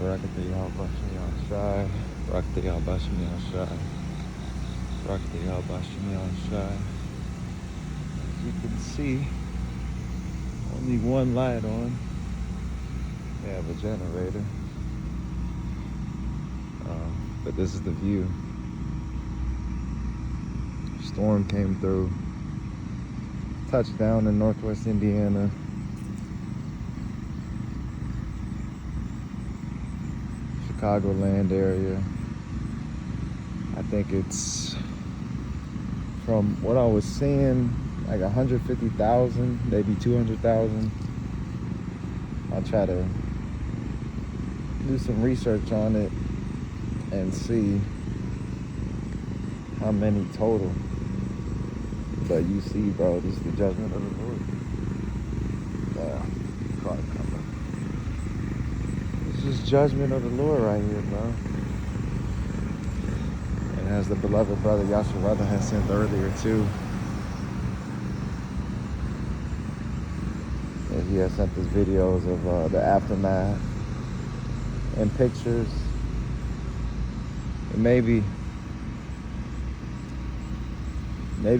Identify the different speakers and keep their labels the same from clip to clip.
Speaker 1: Barakati Al-Bashmi Al-Shai. Barakati Al-Bashmi Al-Shai. Barakati Al-Bashmi Al-Shai. As you can see, only one light on. They have a generator. But this is the view. Storm came through. Touchdown in Northwest Indiana. Chicagoland area. I think it's, from what I was seeing, like 150,000, maybe 200,000. I'll try to do some research on it and see how many total. But you see, bro, this is the judgment of the Lord. Car coming. This is judgment of the Lord right here, bro. And as the beloved brother Yasharada has sent earlier too, and he has sent us videos of the aftermath and pictures. And maybe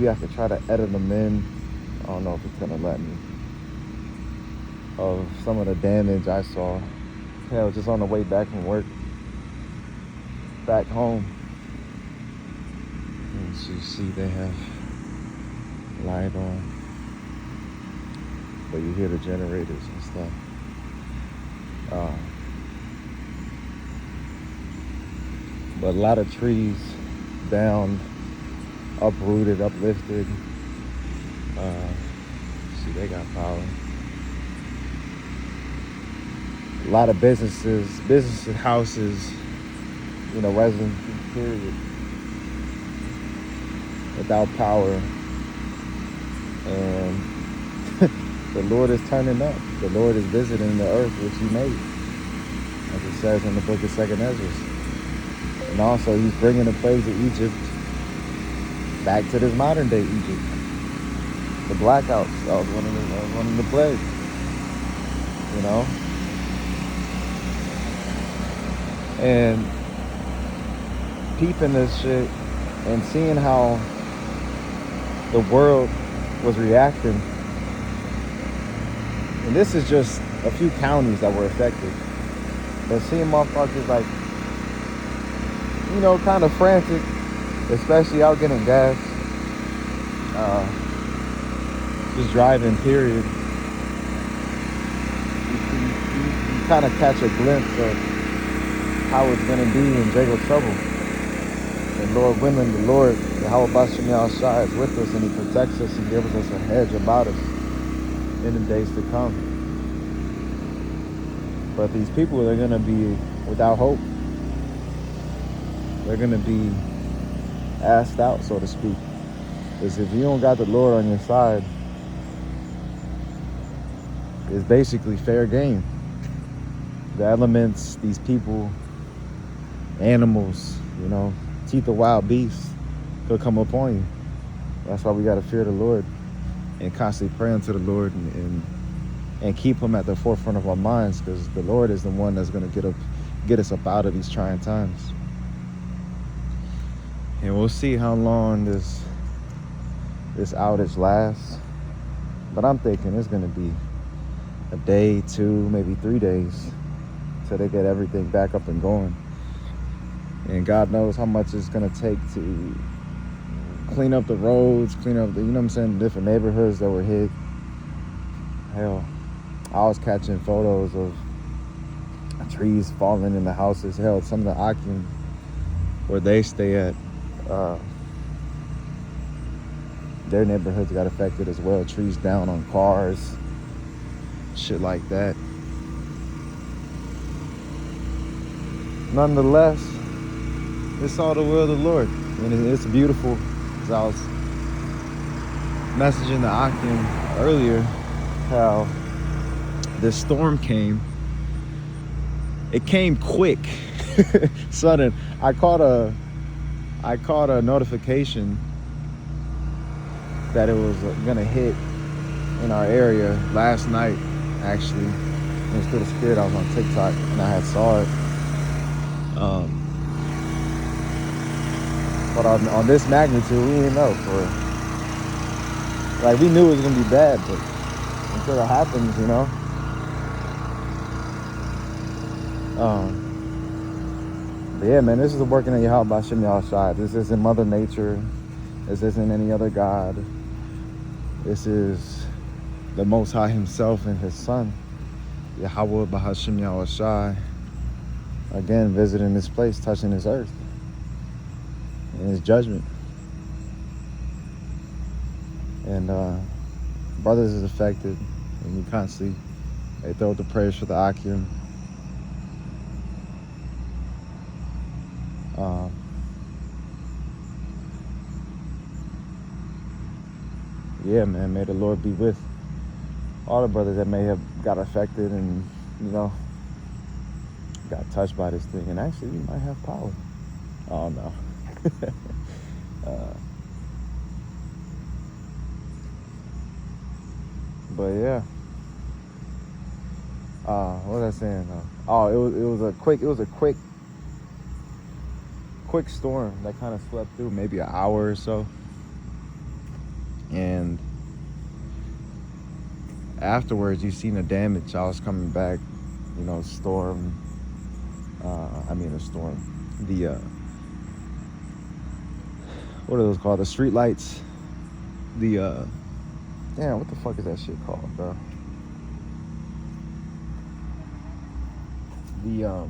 Speaker 1: I could try to edit them in. I don't know if it's gonna let me. Of some of the damage I saw. Hell, just on the way back from work, back home. And as you see, they have light on. But you hear the generators and stuff. But a lot of trees down, uprooted, uplifted. See, they got power. A lot of businesses, houses, residents, period, without power. And the Lord is turning up. The Lord is visiting the earth which he made, as it says in the book of 2nd Ezra. And also, he's bringing the plagues of Egypt back to this modern day Egypt. The blackouts, that was one of the plagues, And peeping this shit and seeing how the world was reacting. And this is just a few counties that were affected. But seeing motherfuckers like, kind of frantic, especially out getting gas, just driving, period. You kind of catch a glimpse of how it's going to be in Jacob's trouble. And Lord willing, the Lord, the Bashmi Al-Shai, is with us, and he protects us and gives us a hedge about us in the days to come. But these people, they're going to be without hope. They're going to be asked out, so to speak. Because if you don't got the Lord on your side, it's basically fair game. The elements, these people, animals, teeth of wild beasts could come upon you. That's why we got to fear the Lord and constantly pray unto the Lord and keep him at the forefront of our minds, because the Lord is the one that's going to get us up out of these trying times. And we'll see how long this outage lasts. But I'm thinking it's going to be a day, 2, maybe 3 days till they get everything back up and going. And God knows how much it's going to take to clean up the roads, clean up the, different neighborhoods that were hit. Hell, I was catching photos of trees falling in the houses. Hell, some of the Akim, where they stay at, their neighborhoods got affected as well. Trees down on cars, shit like that. Nonetheless, it's all the will of the Lord, and it's beautiful. As I was messaging the Akim earlier, how this storm came. It came quick, sudden. I caught a notification that it was gonna hit in our area last night. Actually, it was through the Spirit. I was on TikTok and I had saw it. But on this magnitude, we didn't know. For like, we knew it was gonna be bad, but until it happens, you know. But yeah, man, this is the working of Yahweh B'Shem Yahushai. This isn't Mother Nature. This isn't any other God. This is the Most High Himself and His Son, Yahweh B'Shem Yahushai, again visiting this place, touching this earth in His judgment. And brothers is affected, and you constantly they throw the prayers for the Akim. Yeah, man, may the Lord be with all the brothers that may have got affected and, you know, got touched by this thing. And actually, we might have power. Oh, no. But yeah. What was I saying? Oh, it was a quick storm that kind of swept through, maybe an hour or so. And afterwards, you seen the damage. I was coming back, you know, storm. A storm. The what are those called? The street lights. The damn, what the fuck is that shit called, bro? The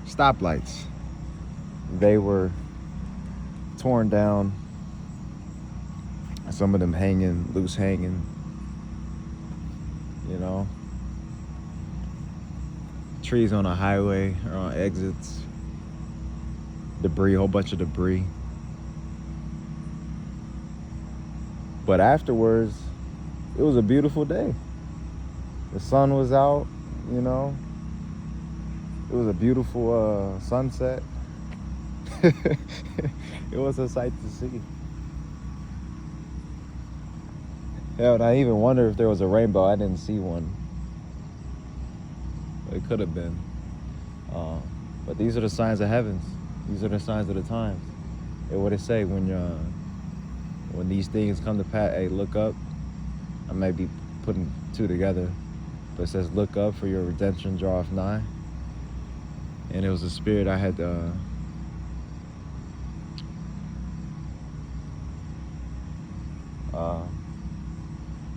Speaker 1: stoplights. They were torn down. Some of them loose hanging. You know, trees on a highway or on exits. Debris, whole bunch of debris. But afterwards, it was a beautiful day. The sun was out, you know. It was a beautiful sunset. It was a sight to see. Hell, and I even wonder if there was a rainbow. I didn't see one. It could have been. But these are the signs of heavens. These are the signs of the times. And what it say when these things come to pass? Hey, look up. I might be putting two together, but it says, "Look up, for your redemption draweth nigh." And it was a spirit I had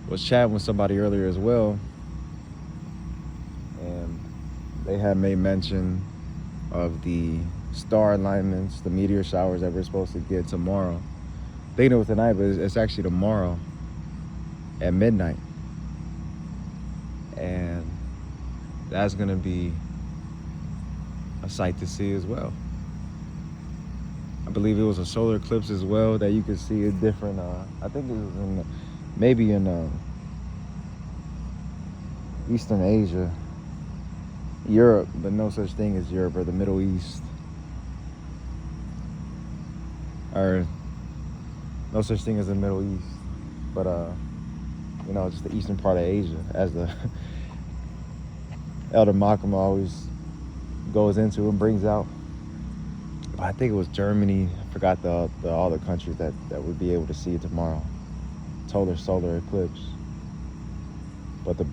Speaker 1: was chatting with somebody earlier as well, and they had made mention of the star alignments, the meteor showers that we're supposed to get tomorrow. They know it tonight, but it's actually tomorrow at midnight. And that's gonna be a sight to see as well. I believe it was a solar eclipse as well that you could see a different, I think it was maybe in Eastern Asia, Europe, but no such thing as Europe, or the Middle East, or no such thing as the Middle East, but you know, just the eastern part of Asia, as the Elder Malcolm always goes into and brings out. But I think it was Germany. I forgot all the countries that would be able to see it tomorrow. Total solar eclipse. But the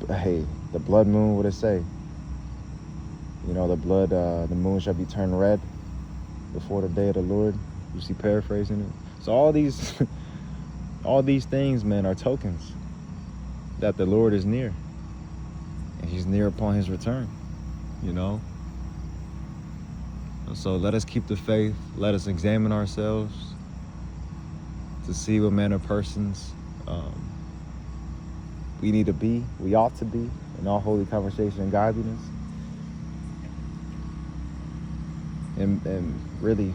Speaker 1: blood moon, what it say? You know, the moon shall be turned red before the day of the Lord. You see, paraphrasing it. So all these things, man, are tokens that the Lord is near, and He's near upon His return. You know. So let us keep the faith. Let us examine ourselves to see what manner of persons we need to be, we ought to be, in all holy conversation and godliness. And really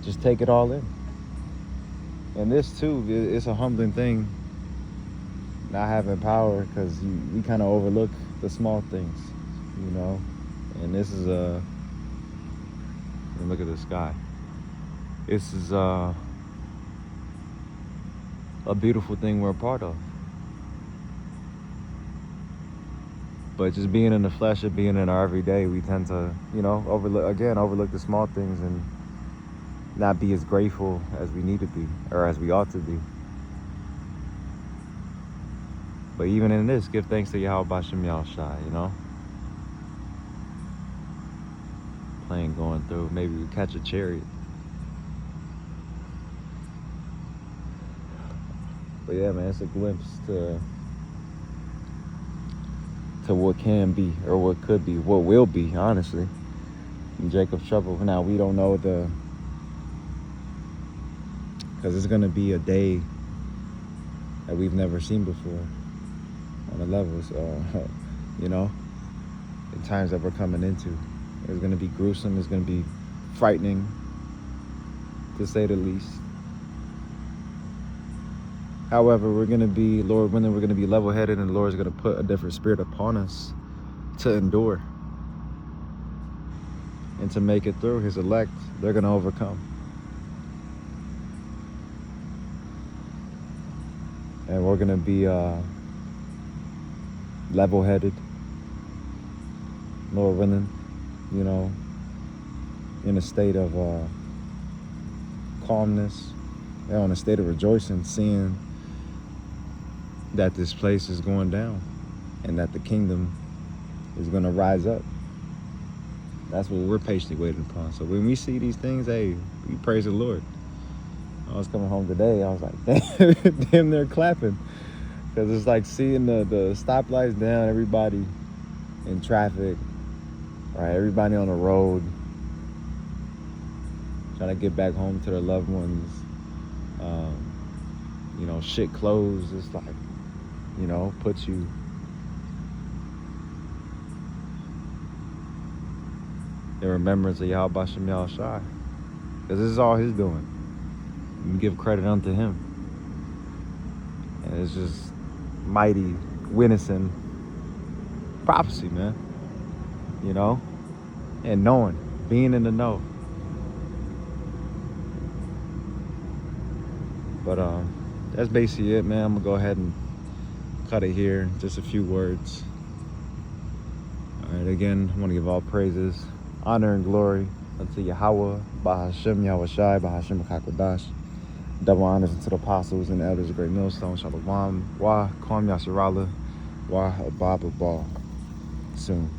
Speaker 1: just take it all in. And this too, it's a humbling thing, not having power, because we kind of overlook the small things, you know. And this is look at the sky. This is a beautiful thing we're a part of. But just being in the flesh and being in our everyday, we tend to, overlook the small things and not be as grateful as we need to be or as we ought to be. But even in this, give thanks to Yahweh Bashem Yahushai, Plane going through, maybe we catch a chariot. But yeah, man, it's a glimpse to what can be or what could be, what will be, honestly. In Jacob's trouble. Now, we don't know because it's going to be a day that we've never seen before on the levels, the times that we're coming into. It's going to be gruesome. It's going to be frightening, to say the least. However, we're going to be, Lord willing, we're going to be level-headed, and the Lord is going to put a different spirit upon us to endure and to make it through. His elect, they're going to overcome. And we're going to be level-headed, Lord willing, in a state of calmness, in a state of rejoicing, seeing that this place is going down and that the kingdom is going to rise up. That's what we're patiently waiting upon. So when we see these things, hey, we praise the Lord. I was coming home today, I was like, damn, they're clapping. Because it's like seeing the stoplights down, everybody in traffic, right? Everybody on the road, trying to get back home to their loved ones. Shit closed. It's like, puts you in remembrance of Yahweh Bashem Yahushai. Because this is all His doing. We give credit unto Him. And it's just mighty, winnowing prophecy, man. And knowing, being in the know. But that's basically it, man. I'm gonna go ahead and cut it here. Just a few words. All right, again, I want to give all praises, honor, and glory unto Yahweh, Bahashem Yahushai, Bahashem Hakodash. Double honors unto the apostles and the elders of Great Millstone. Shalom, Wah, Kwam Yasharala, Wah, Abba, Ball. Soon.